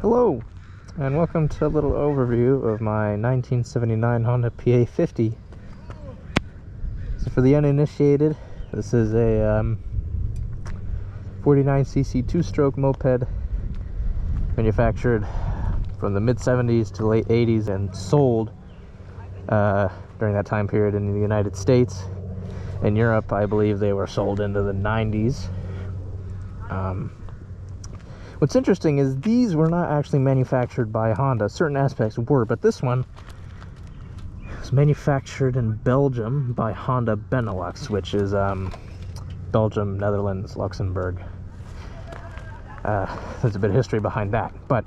Hello, and welcome to a little overview of my 1979 Honda PA50. So for the uninitiated, this is a 49cc two-stroke moped manufactured from the mid-70s to late 80s and sold during that time period in the United States. In Europe, I believe they were sold into the 90s. What's interesting is these were not actually manufactured by Honda. Certain aspects were, but this one was manufactured in Belgium by Honda Benelux, which is Belgium, Netherlands, Luxembourg. There's a bit of history behind that, but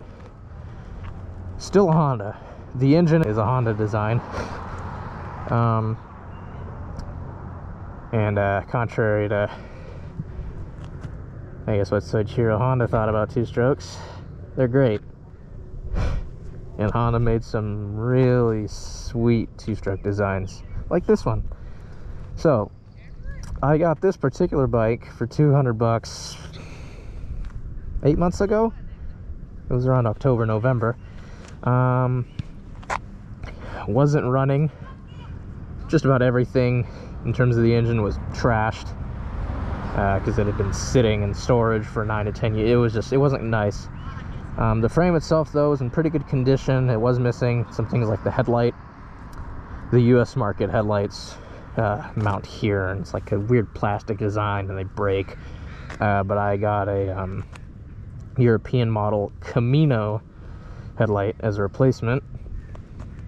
still a Honda. The engine is a Honda design. Contrary to, I guess, what Soichiro Honda thought about two-strokes, they're great. And Honda made some really sweet two-stroke designs, like this one. So, I got this particular bike for $200 8 months ago. It was around October, November. Wasn't running. Just about everything in terms of the engine was trashed. Because it had been sitting in storage for 9 to 10 years. It wasn't nice. The frame itself, though, was in pretty good condition. It was missing some things like the headlight. The US market headlights mount here, and it's like a weird plastic design, and they break. But I got a European model Camino headlight as a replacement,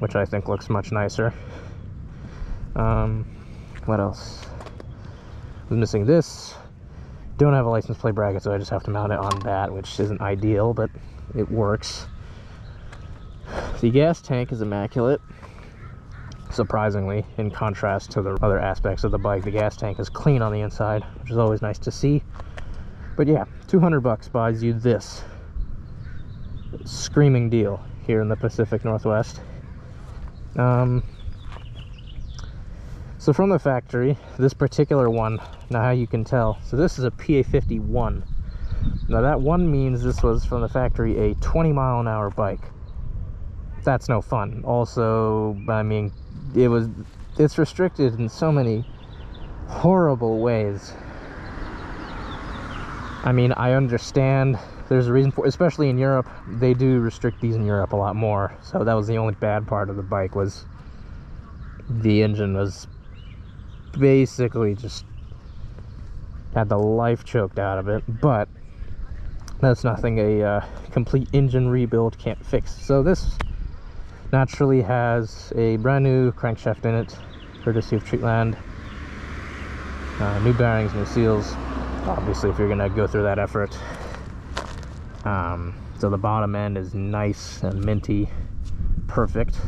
which I think looks much nicer. What else? Was missing this. Don't have a license plate bracket, so I just have to mount it on that, which isn't ideal, but it works. The gas tank is immaculate, surprisingly, in contrast to the other aspects of the bike. The gas tank is clean on the inside, which is always nice to see. But yeah, $200 buys you this screaming deal here in the Pacific Northwest. So from the factory, this particular one, now how you can tell, so this is a PA50 Now that 1 means this was from the factory a 20-mile-an-hour bike. That's no fun. Also, I mean, it's restricted in so many horrible ways. I mean, I understand there's a reason for it, especially in Europe. They do restrict these in Europe a lot more. So that was the only bad part of the bike, was the engine was basically just had the life choked out of it, but that's nothing a complete engine rebuild can't fix. So this naturally has a brand new crankshaft in it, courtesy of Treatland. New bearings, new seals, obviously, if you're gonna go through that effort. So the bottom end is nice and minty, perfect.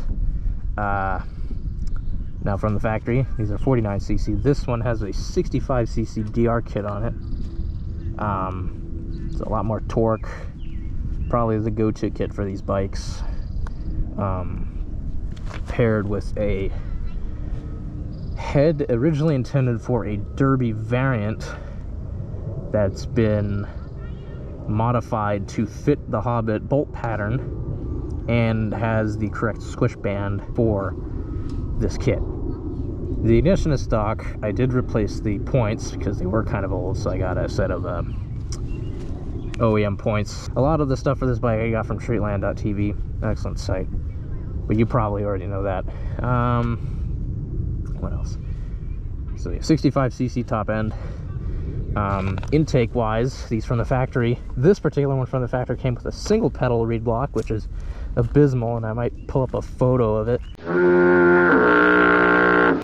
Now from the factory, these are 49cc. This one has a 65cc DR kit on it. It's a lot more torque. Probably the go-to kit for these bikes. Paired with a head originally intended for a derby variant that's been modified to fit the Hobbit bolt pattern and has the correct squish band for this kit. The ignition is stock. I did replace the points because they were kind of old, so I got a set of OEM points. A lot of the stuff for this bike I got from Treatland.tv, excellent site, but you probably already know that. What else? So yeah, 65cc top end. Intake wise, these from the factory, this particular one from the factory came with a single pedal reed block, which is abysmal, and I might pull up a photo of it.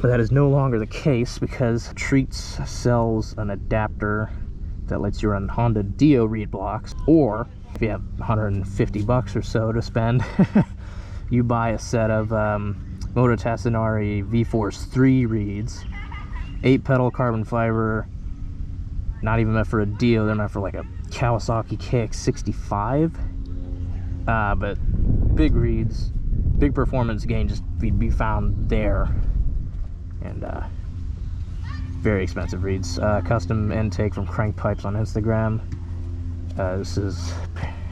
But that is no longer the case because Treats sells an adapter that lets you run Honda Dio reed blocks, or if you have $150 or so to spend, you buy a set of Moto Tassinari V-Force 3 reeds, 8-pedal carbon fiber, not even meant for a Dio, they're meant for like a Kawasaki KX65, but big reeds, big performance gain just be found there. And very expensive reeds. Custom intake from Crank Pipes on Instagram. This is,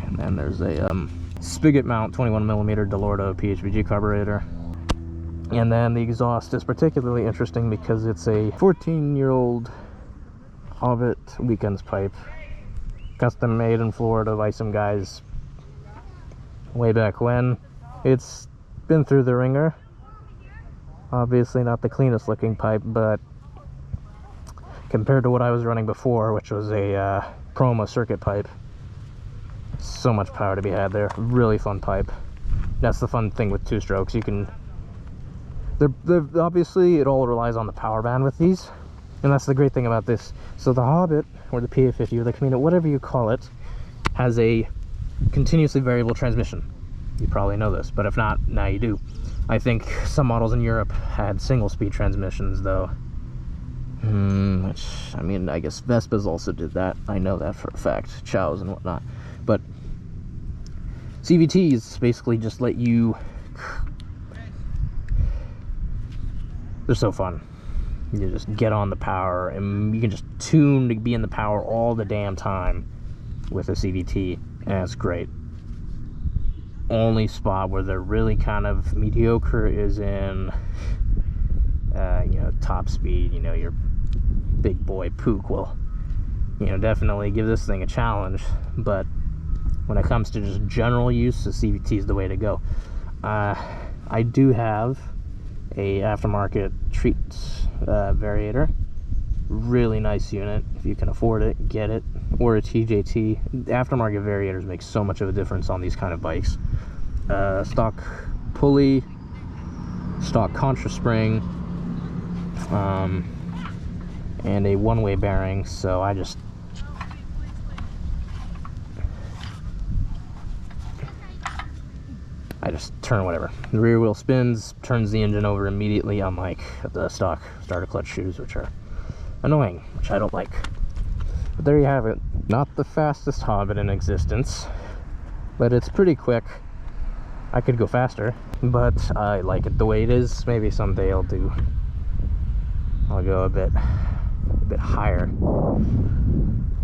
and then there's a spigot mount 21mm Delorto PHBG carburetor. And then the exhaust is particularly interesting because it's a 14-year-old Hobbit Weekends pipe, custom made in Florida by some guys way back when. It's been through the ringer. Obviously not the cleanest looking pipe, but compared to what I was running before, which was a Proma circuit pipe, so much power to be had there. Really fun pipe. That's the fun thing with two strokes. You can, they're obviously it all relies on the power band with these, and that's the great thing about this. So the Hobbit, or the PA50, or the Camino, whatever you call it, has a continuously variable transmission. You probably know this, but if not, now you do. I think some models in Europe had single speed transmissions though. Which, I mean, I guess Vespas also did that. I know that for a fact. Chows and whatnot. But CVTs basically just let you... They're so fun. You just get on the power, and you can just tune to be in the power all the damn time with a CVT, and it's great. Only spot where they're really kind of mediocre is in, you know, top speed. You know, your big boy Pook will, you know, definitely give this thing a challenge. But when it comes to just general use, the CVT is the way to go. I do have a aftermarket Treats variator. Really nice unit. If you can afford it, get it. Or a TJT. Aftermarket variators make so much of a difference on these kind of bikes. Stock pulley, stock contra spring, and a one-way bearing. So I just turn whatever. The rear wheel spins, turns the engine over immediately, unlike the stock starter clutch shoes, which are annoying, which I don't like. But there you have it. Not the fastest Hobbit in existence, but it's pretty quick. I could go faster, but I like it the way it is. Maybe someday I'll go a bit higher,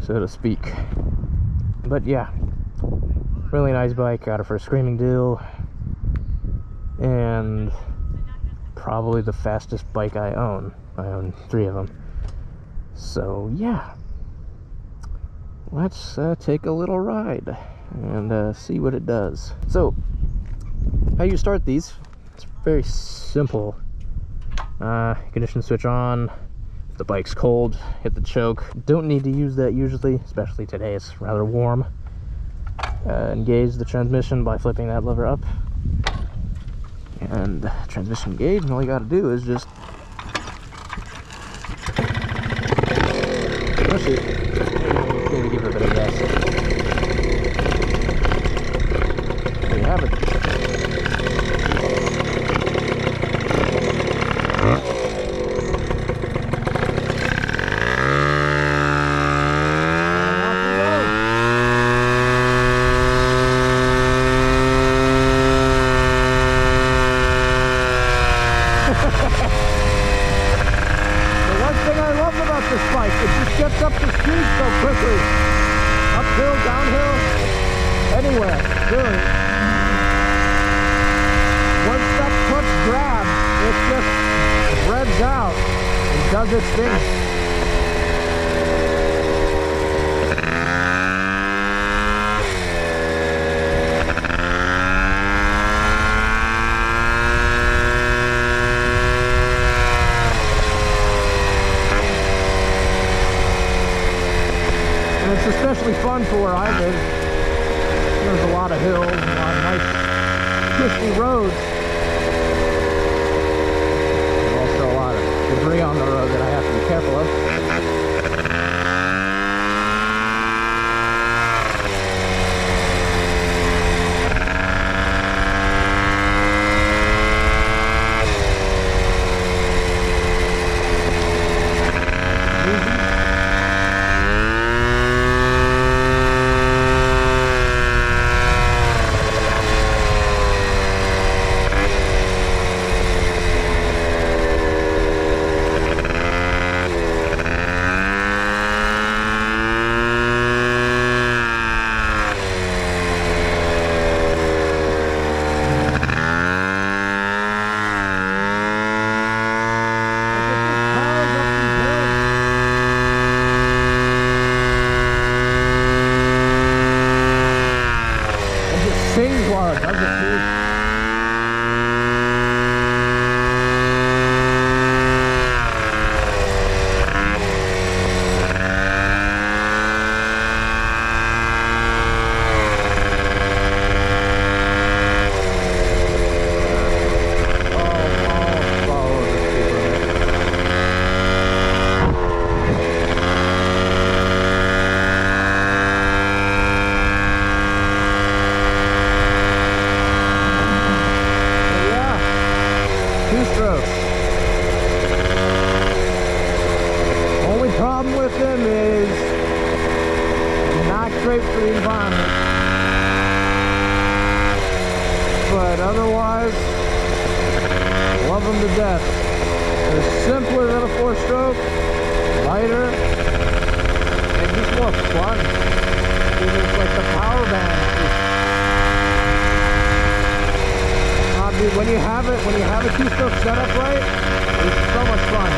so to speak. But yeah, really nice bike. Got it for a screaming deal, and probably the fastest bike I own. I own 3 of them. So yeah, let's take a little ride and see what it does. So how you start these, it's very simple. Ignition switch on. If the bike's cold, hit the choke. Don't need to use that usually, especially today, it's rather warm. Engage the transmission by flipping that lever up, and transmission engaged, and all you got to do is just push it. Maybe give it a bit of gas. There you have it. Gets up the street so quickly. Uphill, downhill, anywhere, really. Once that clutch grabs, it just revs out and does its thing. It's especially fun for where I live. There's a lot of hills, a lot of nice twisty roads. There's also a lot of debris on the road that I have to be careful of. does it too. Two-strokes. Only problem with them is not great for the environment, but otherwise love them to death. They're simpler than a four-stroke, lighter, and just more fun. It's like the power band. Dude, when you have a two-stroke setup right, it's so much fun.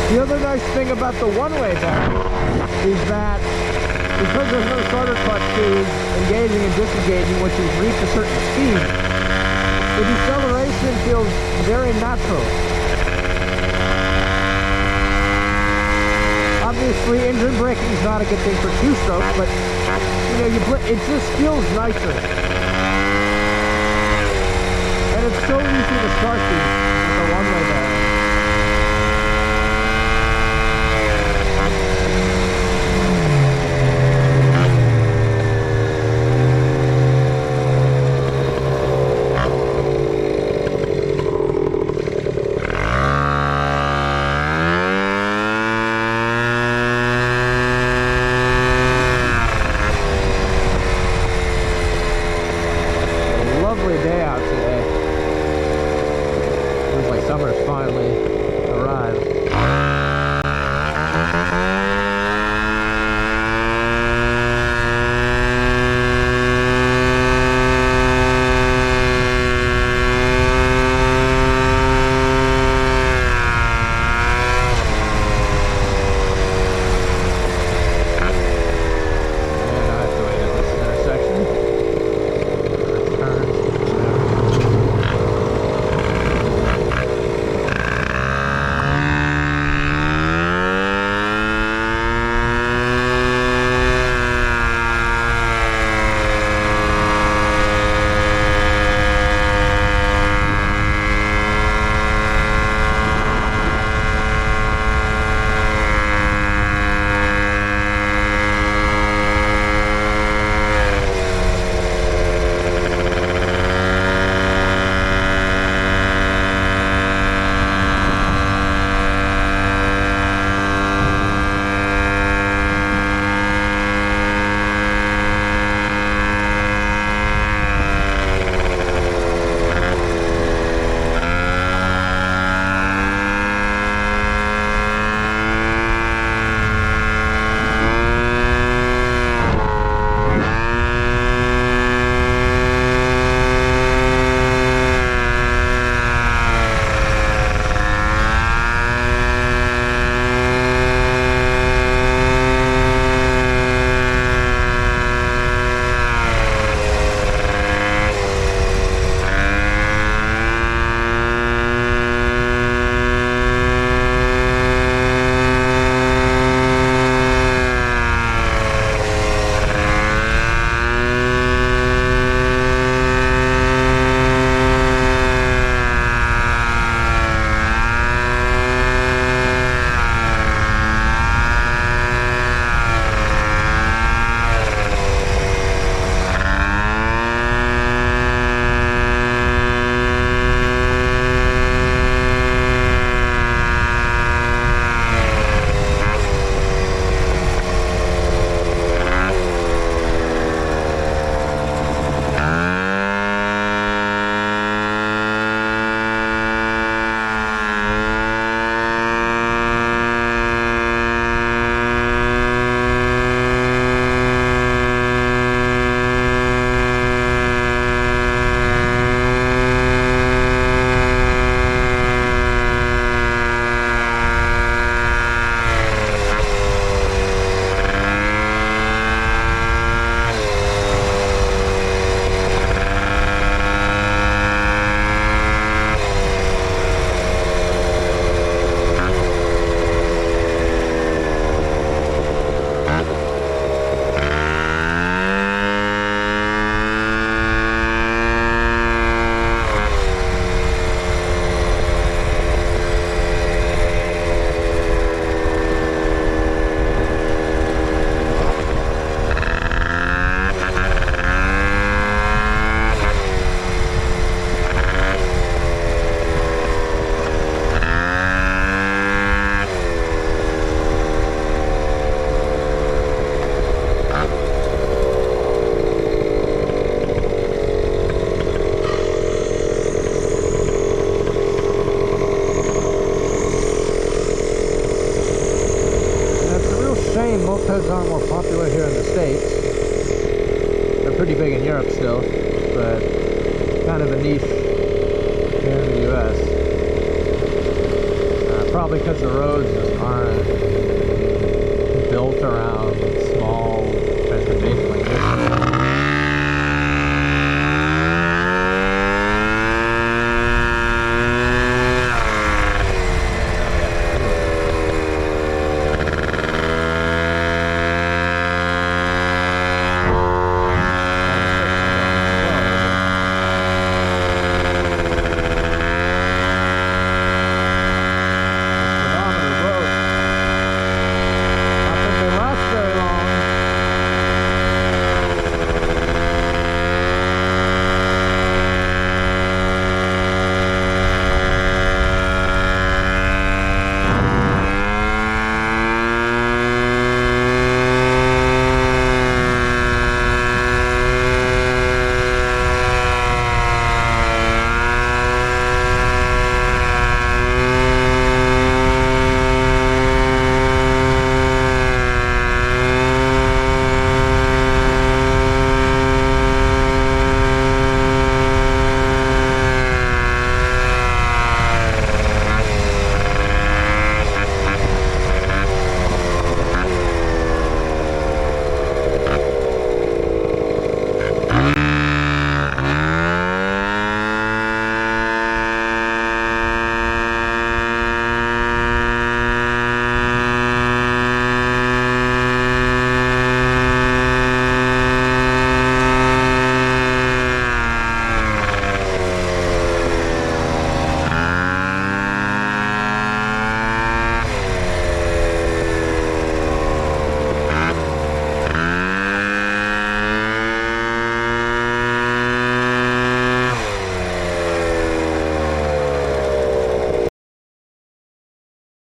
The other nice thing about the one-way battery is that because there's no starter clutch to engaging and disengaging once you reach a certain speed, the deceleration feels very natural. Obviously, engine braking is not a good thing for two-strokes, but you know, it just feels nicer. And it's so easy to start these with a one-way battery. Lovely day out today. Feels like summer's finally shame mopeds aren't more popular here in the States. They're pretty big in Europe still, but kind of a niche here in the US. Probably because the roads just aren't built around